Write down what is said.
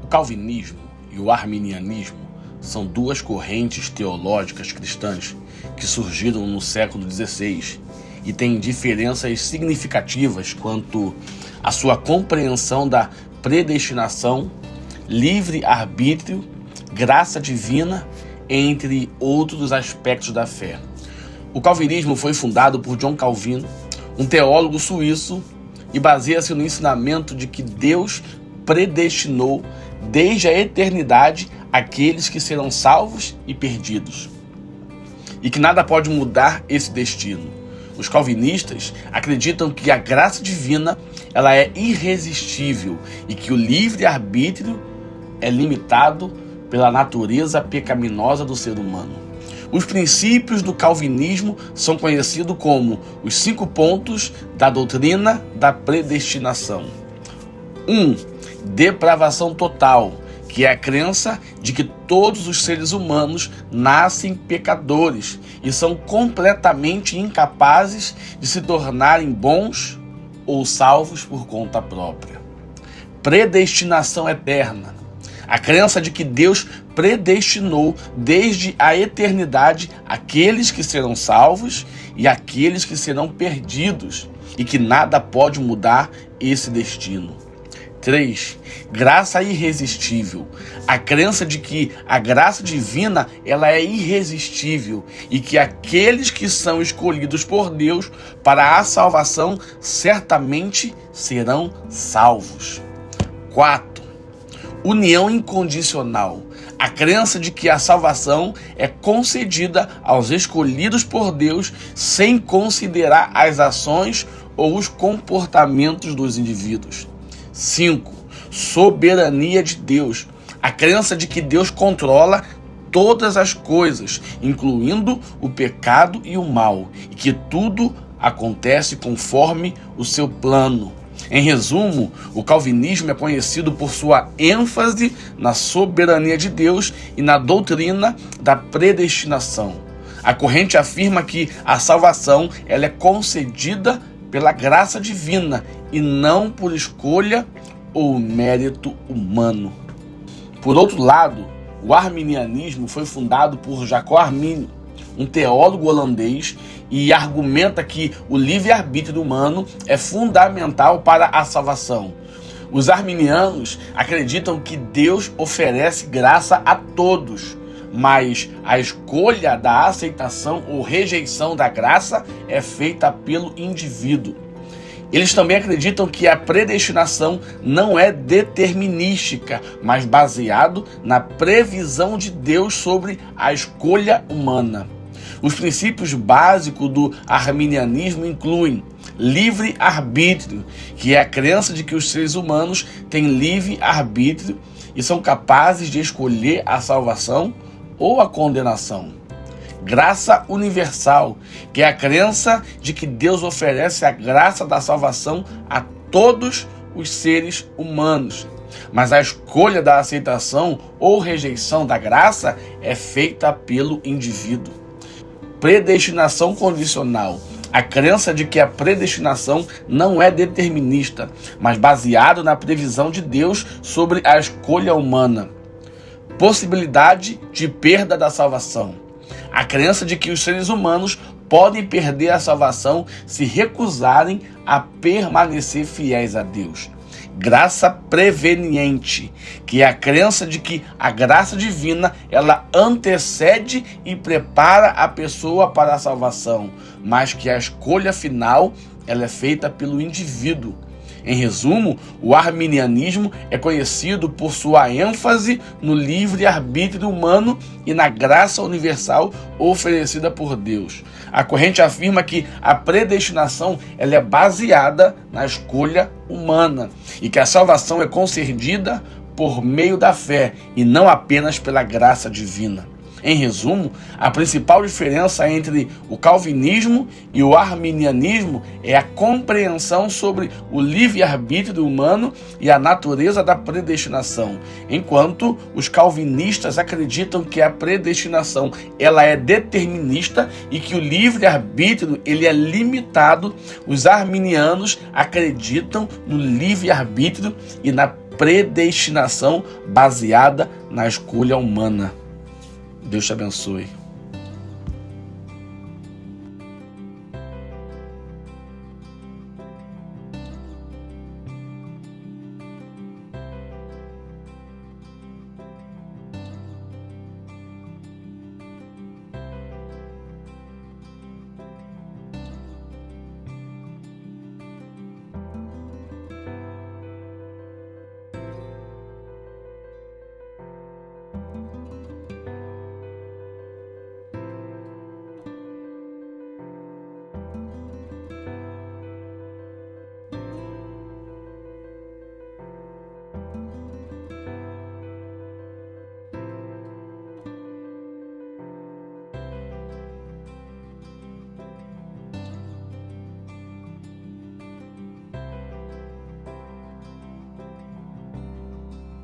O calvinismo e o arminianismo são duas correntes teológicas cristãs que surgiram no século XVI e têm diferenças significativas quanto à sua compreensão da predestinação, livre-arbítrio, graça divina, entre outros aspectos da fé. O calvinismo foi fundado por John Calvin, um teólogo suíço, e baseia-se no ensinamento de que Deus predestinou desde a eternidade aqueles que serão salvos e perdidos, e que nada pode mudar esse destino. Os calvinistas acreditam que a graça divina ela é irresistível e que o livre-arbítrio é limitado pela natureza pecaminosa do ser humano. Os princípios do calvinismo são conhecidos como os 5 pontos da doutrina da predestinação. 1. Depravação total, que é a crença de que todos os seres humanos nascem pecadores e são completamente incapazes de se tornarem bons ou salvos por conta própria. Predestinação eterna, a crença de que Deus predestinou desde a eternidade aqueles que serão salvos e aqueles que serão perdidos e que nada pode mudar esse destino. 3. Graça irresistível. A crença de que a graça divina ela é irresistível e que aqueles que são escolhidos por Deus para a salvação certamente serão salvos. 4. União incondicional. A crença de que a salvação é concedida aos escolhidos por Deus sem considerar as ações ou os comportamentos dos indivíduos. 5. Soberania de Deus. A crença de que Deus controla todas as coisas, incluindo o pecado e o mal, e que tudo acontece conforme o seu plano. Em resumo, o calvinismo é conhecido por sua ênfase na soberania de Deus e na doutrina da predestinação. A corrente afirma que a salvação ela é concedida pela graça divina e não por escolha ou mérito humano. Por outro lado, o arminianismo foi fundado por Jacob Arminio, um teólogo holandês, e argumenta que o livre-arbítrio humano é fundamental para a salvação. Os arminianos acreditam que Deus oferece graça a todos, mas a escolha da aceitação ou rejeição da graça é feita pelo indivíduo. Eles também acreditam que a predestinação não é determinística, mas baseado na previsão de Deus sobre a escolha humana. Os princípios básicos do arminianismo incluem livre-arbítrio, que é a crença de que os seres humanos têm livre-arbítrio e são capazes de escolher a salvação ou a condenação. Graça universal, que é a crença de que Deus oferece a graça da salvação a todos os seres humanos, mas a escolha da aceitação ou rejeição da graça é feita pelo indivíduo. Predestinação condicional, a crença de que a predestinação não é determinista, mas baseado na previsão de Deus sobre a escolha humana. Possibilidade de perda da salvação, a crença de que os seres humanos podem perder a salvação se recusarem a permanecer fiéis a Deus. Graça preveniente, que é a crença de que a graça divina ela antecede e prepara a pessoa para a salvação, mas que a escolha final ela é feita pelo indivíduo. Em resumo, o arminianismo é conhecido por sua ênfase no livre-arbítrio humano e na graça universal oferecida por Deus. A corrente afirma que a predestinação ela é baseada na escolha humana e que a salvação é concedida por meio da fé e não apenas pela graça divina. Em resumo, a principal diferença entre o calvinismo e o arminianismo é a compreensão sobre o livre-arbítrio humano e a natureza da predestinação, enquanto os calvinistas acreditam que a predestinação ela é determinista e que o livre-arbítrio ele é limitado. Os arminianos acreditam no livre-arbítrio e na predestinação baseada na escolha humana. Deus te abençoe.